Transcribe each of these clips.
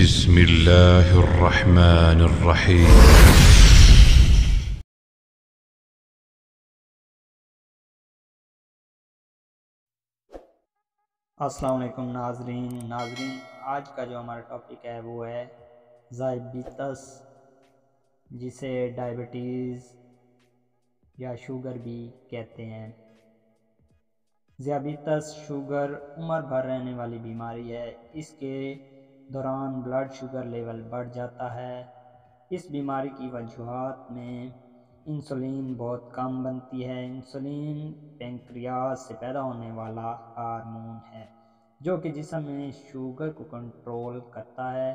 بسم اللہ الرحمن الرحیم۔ السلام علیکم ناظرین آج کا جو ہمارا ٹاپک ہے وہ ہے ذیابیطس، جسے ڈائبٹیز یا شوگر بھی کہتے ہیں۔ ذیابیطس شوگر عمر بھر رہنے والی بیماری ہے۔ اس کے دوران بلڈ شوگر لیول بڑھ جاتا ہے۔ اس بیماری کی وجوہات میں انسولین بہت کم بنتی ہے۔ انسولین پینکریاس سے پیدا ہونے والا ہارمون ہے جو کہ جسم میں شوگر کو کنٹرول کرتا ہے۔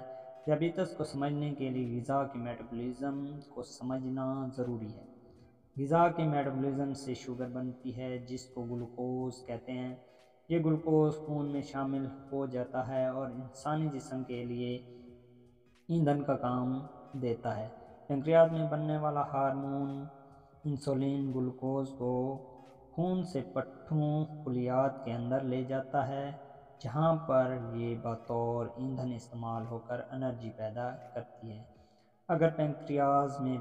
ذیابیطس کو سمجھنے کے لیے غذا کے میٹابولزم کو سمجھنا ضروری ہے۔ غذا کے میٹابولزم سے شوگر بنتی ہے جس کو گلوکوز کہتے ہیں۔ یہ گلوکوز خون میں شامل ہو جاتا ہے اور انسانی جسم کے لیے ایندھن کا کام دیتا ہے۔ پینکریاس میں بننے والا ہارمون انسولین گلوکوز کو خون سے پٹھوں خلیات کے اندر لے جاتا ہے، جہاں پر یہ بطور ایندھن استعمال ہو کر انرجی پیدا کرتی ہے۔ اگر پینکریاس میں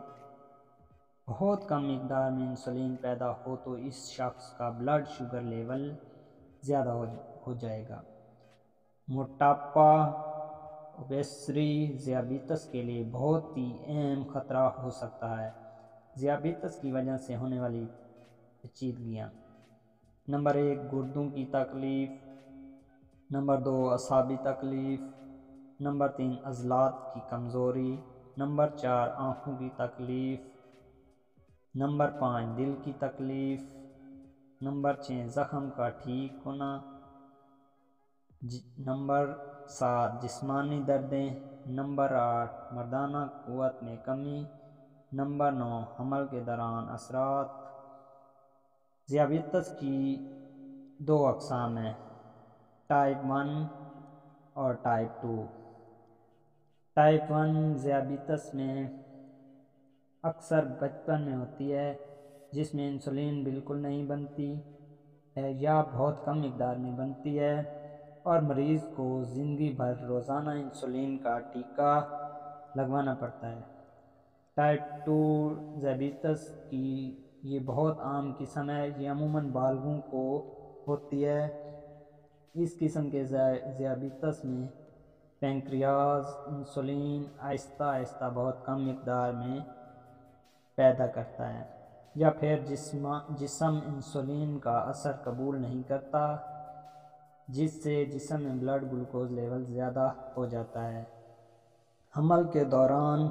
بہت کم مقدار میں انسولین پیدا ہو تو اس شخص کا بلڈ شوگر لیول زیادہ ہو جائے گا۔ موٹاپا اوبیسٹی ذیابیطس کے لیے بہت ہی اہم خطرہ ہو سکتا ہے۔ ذیابیطس کی وجہ سے ہونے والی پیچیدگیاں: نمبر 1 گردوں کی تکلیف، نمبر 2 اعصابی تکلیف، نمبر 3 عضلات کی کمزوری، نمبر 4 آنکھوں کی تکلیف، نمبر 5 دل کی تکلیف، نمبر 6 زخم کا ٹھیک ہونا، نمبر 7 جسمانی دردیں، نمبر 8 مردانہ قوت میں کمی، نمبر 9 حمل کے دوران اثرات۔ ذیابیطس کی 2 اقسام ہیں، ٹائپ 1 اور ٹائپ 2۔ ٹائپ 1 ذیابیطس میں اکثر بچپن میں ہوتی ہے، جس میں انسولین بالکل نہیں بنتی ہے یا بہت کم مقدار میں بنتی ہے اور مریض کو زندگی بھر روزانہ انسولین کا ٹیکہ لگوانا پڑتا ہے۔ ٹائپ 2 ذیابیطس کی یہ بہت عام قسم ہے، یہ عموماً بالغوں کو ہوتی ہے۔ اس قسم کے ذیابیطس میں پینکریاس انسولین آہستہ آہستہ بہت کم مقدار میں پیدا کرتا ہے، یا پھر جسم انسولین کا اثر قبول نہیں کرتا، جس سے جسم میں بلڈ گلوکوز لیول زیادہ ہو جاتا ہے۔ حمل کے دوران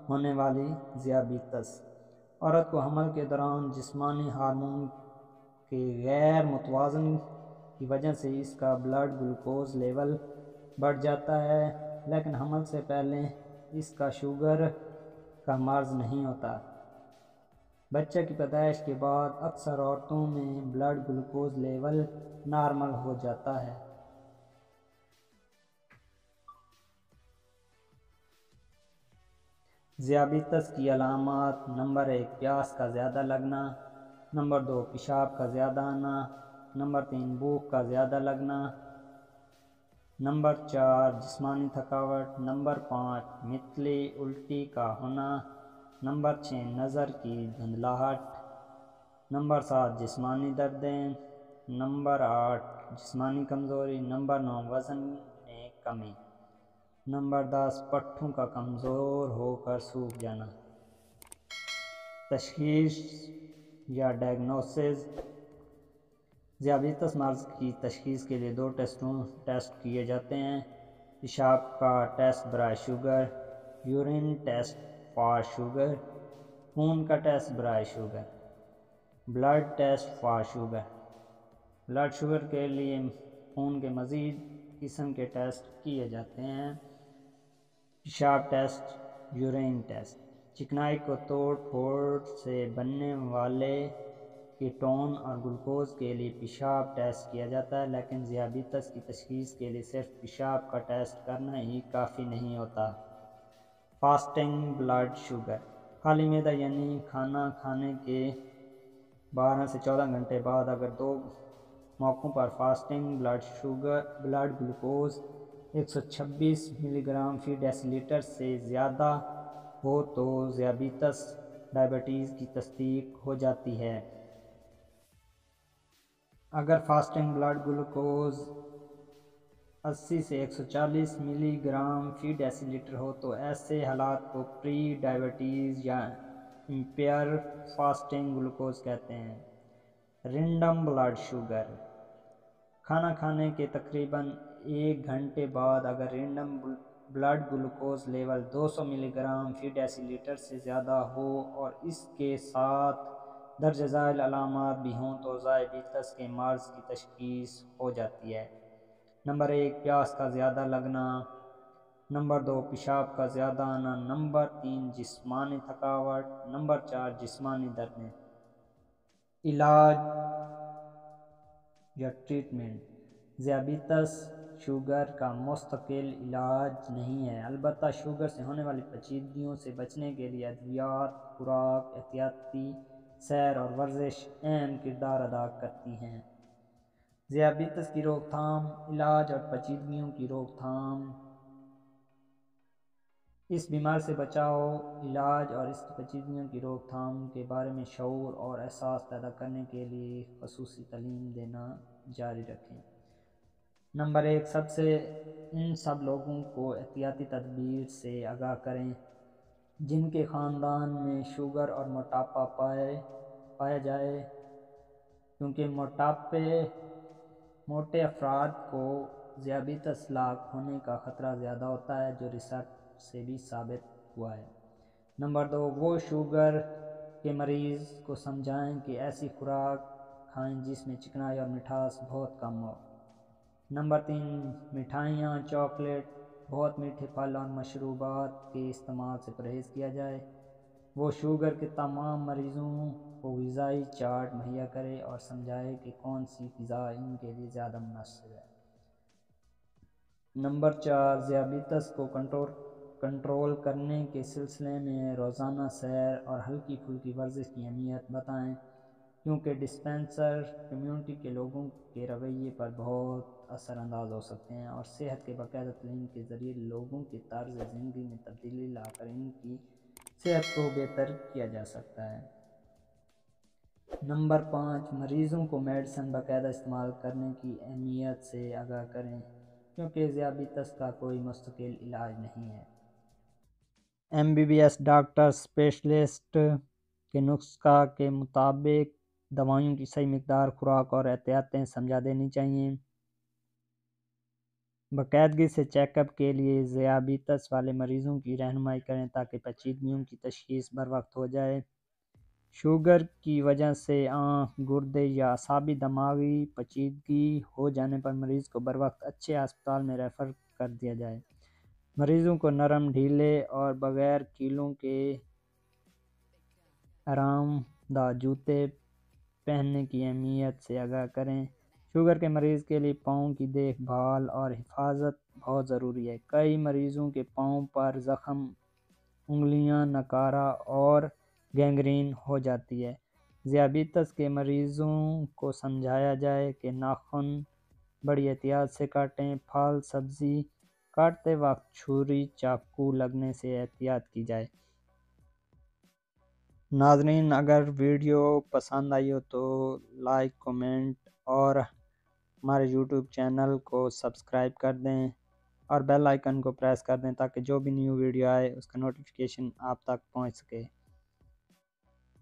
ہونے والی ذیابیطس: عورت کو حمل کے دوران جسمانی ہارمون کے غیر متوازن کی وجہ سے اس کا بلڈ گلوکوز لیول بڑھ جاتا ہے، لیکن حمل سے پہلے اس کا شوگر کا مرض نہیں ہوتا۔ بچہ کی پیدائش کے بعد اکثر عورتوں میں بلڈ گلوکوز لیول نارمل ہو جاتا ہے۔ ذیابیطس کی علامات: نمبر 1 پیاس کا زیادہ لگنا، نمبر 2 پیشاب کا زیادہ آنا، نمبر 3 بھوک کا زیادہ لگنا، نمبر 4 جسمانی تھکاوٹ، نمبر 5 متلی الٹی کا ہونا، نمبر 6 نظر کی دھندلاہٹ، نمبر 7 جسمانی دردیں، نمبر 8 جسمانی کمزوری، نمبر 9 وزن میں کمی، نمبر 10 پٹھوں کا کمزور ہو کر سوکھ جانا۔ تشخیص یا ڈائگنوسس: ذیابیطس مرض کی تشخیص کے لیے 2 ٹیسٹ کیے جاتے ہیں: پیشاب کا ٹیسٹ برائے sugar, urine test for sugar, خون کا ٹیسٹ برائے sugar, blood test for sugar. Blood sugar کے لیے خون کے مزید قسم کے ٹیسٹ کیے جاتے ہیں: پیشاب ٹیسٹ، یورین ٹیسٹ۔ چکنائی کو توڑ پھوڑ سے بننے والے کیٹون اور گلوکوز کے لیے پیشاب ٹیسٹ کیا جاتا ہے، لیکن ذیابیطس کی تشخیص کے لیے صرف پیشاب کا ٹیسٹ کرنا ہی کافی نہیں ہوتا۔ فاسٹنگ بلڈ شوگر: خالی معدہ یعنی کھانا کھانے کے 12 سے 14 گھنٹے بعد اگر 2 موقعوں پر فاسٹنگ بلڈ گلوکوز 126 ملی گرام فی ڈیسی لیٹر سے زیادہ ہو تو ذیابیطس ڈائبٹیز کی تصدیق ہو جاتی ہے۔ اگر فاسٹنگ بلڈ گلوکوز 80 سے 140 ملی گرام فی ڈیسی لیٹر ہو تو ایسے حالات کو پری ڈائبٹیز یا امپیئر فاسٹنگ گلوکوز کہتے ہیں۔ رینڈم بلڈ شوگر، کھانا کھانے کے تقریباً 1 گھنٹے بعد اگر رینڈم بلڈ گلوکوز لیول 200 ملی گرام فی ڈیسی لیٹر سے زیادہ ہو اور اس کے ساتھ درج ذیل علامات بھی ہوں تو ذیابیطس کے مرض کی تشخیص ہو جاتی ہے۔ نمبر 1، پیاس کا زیادہ لگنا۔ نمبر 2، پیشاب کا زیادہ آنا۔ نمبر 3، جسمانی تھکاوٹ۔ نمبر 4، جسمانی دردیں۔ علاج یا ٹریٹمنٹ، ذیابیطس شوگر کا مستقل علاج نہیں ہے، البتہ شوگر سے ہونے والی پیچیدگیوں سے بچنے کے لیے ادویات، خوراک، احتیاطی سیر اور ورزش اہم کردار ادا کرتی ہیں۔ ذیابیطس کی روک تھام، علاج اور پیچیدگیوں کی روک تھام۔ اس بیماری سے بچاؤ، علاج اور اس کی پیچیدگیوں کی روک تھام کے بارے میں شعور اور احساس پیدا کرنے کے لیے خصوصی تعلیم دینا جاری رکھیں۔ نمبر 1، ان سب لوگوں کو احتیاطی تدابیر سے آگاہ کریں جن کے خاندان میں شوگر اور موٹاپا پایا جائے، کیونکہ موٹے افراد کو ذیابیطس لاحق ہونے کا خطرہ زیادہ ہوتا ہے، جو ریسرچ سے بھی ثابت ہوا ہے۔ نمبر 2، وہ شوگر کے مریض کو سمجھائیں کہ ایسی خوراک کھائیں جس میں چکنائی اور مٹھاس بہت کم ہو۔ نمبر 3، مٹھائیاں، چاکلیٹ، بہت میٹھے پھل اور مشروبات کے استعمال سے پرہیز کیا جائے۔ وہ شوگر کے تمام مریضوں کو غذائی چارٹ مہیا کرے اور سمجھائے کہ کون سی غذا ان کے لیے زیادہ مناسب ہے۔ نمبر 4، ذیابیطس کو کنٹرول کرنے کے سلسلے میں روزانہ سیر اور ہلکی پھلکی ورزش کی اہمیت بتائیں، کیونکہ ڈسپینسر کمیونٹی کے لوگوں کے رویے پر بہت اثر انداز ہو سکتے ہیں اور صحت کے باقاعدہ تعلیم کے ذریعے لوگوں کے طرز زندگی میں تبدیلی لا کر ان کی صحت کو بہتر کیا جا سکتا ہے۔ نمبر 5، مریضوں کو میڈیسن باقاعدہ استعمال کرنے کی اہمیت سے آگاہ کریں، کیونکہ ذیابیطس کا کوئی مستقل علاج نہیں ہے۔ MBBS ڈاکٹر اسپیشلسٹ کے نسخہ کے مطابق دوائیوں کی صحیح مقدار، خوراک اور احتیاطیں سمجھا دینی چاہیے۔ باقاعدگی سے چیک اپ کے لیے ذیابیطس والے مریضوں کی رہنمائی کریں تاکہ پیچیدگیوں کی تشخیص بروقت ہو جائے۔ شوگر کی وجہ سے آنکھ، گردے یا اعصابی دماغی پیچیدگی ہو جانے پر مریض کو بروقت اچھے ہسپتال میں ریفر کر دیا جائے۔ مریضوں کو نرم، ڈھیلے اور بغیر کیلوں کے آرام دہ جوتے پہننے کی اہمیت سے آگاہ کریں۔ شوگر کے مریض کے لیے پاؤں کی دیکھ بھال اور حفاظت بہت ضروری ہے۔ کئی مریضوں کے پاؤں پر زخم، انگلیاں ناکارہ اور گینگرین ہو جاتی ہے۔ ذیابیطس کے مریضوں کو سمجھایا جائے کہ ناخن بڑی احتیاط سے کاٹیں۔ پھل سبزی کاٹتے وقت چھری چاقو لگنے سے احتیاط کی جائے۔ ناظرین، اگر ویڈیو پسند آئی ہو تو لائک، کومنٹ اور ہمارے YouTube چینل کو سبسکرائب کر دیں اور بیل آئیکن کو پریس کر دیں تاکہ جو بھی نیو ویڈیو آئے اس کا نوٹیفیکیشن آپ تک پہنچ سکے۔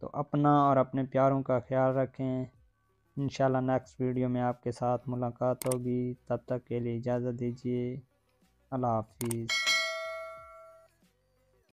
تو اپنا اور اپنے پیاروں کا خیال رکھیں۔ انشاءاللہ نیکسٹ ویڈیو میں آپ کے ساتھ ملاقات ہوگی۔ تب تک کے لیے اجازت دیجیے۔ اللہ حافظ۔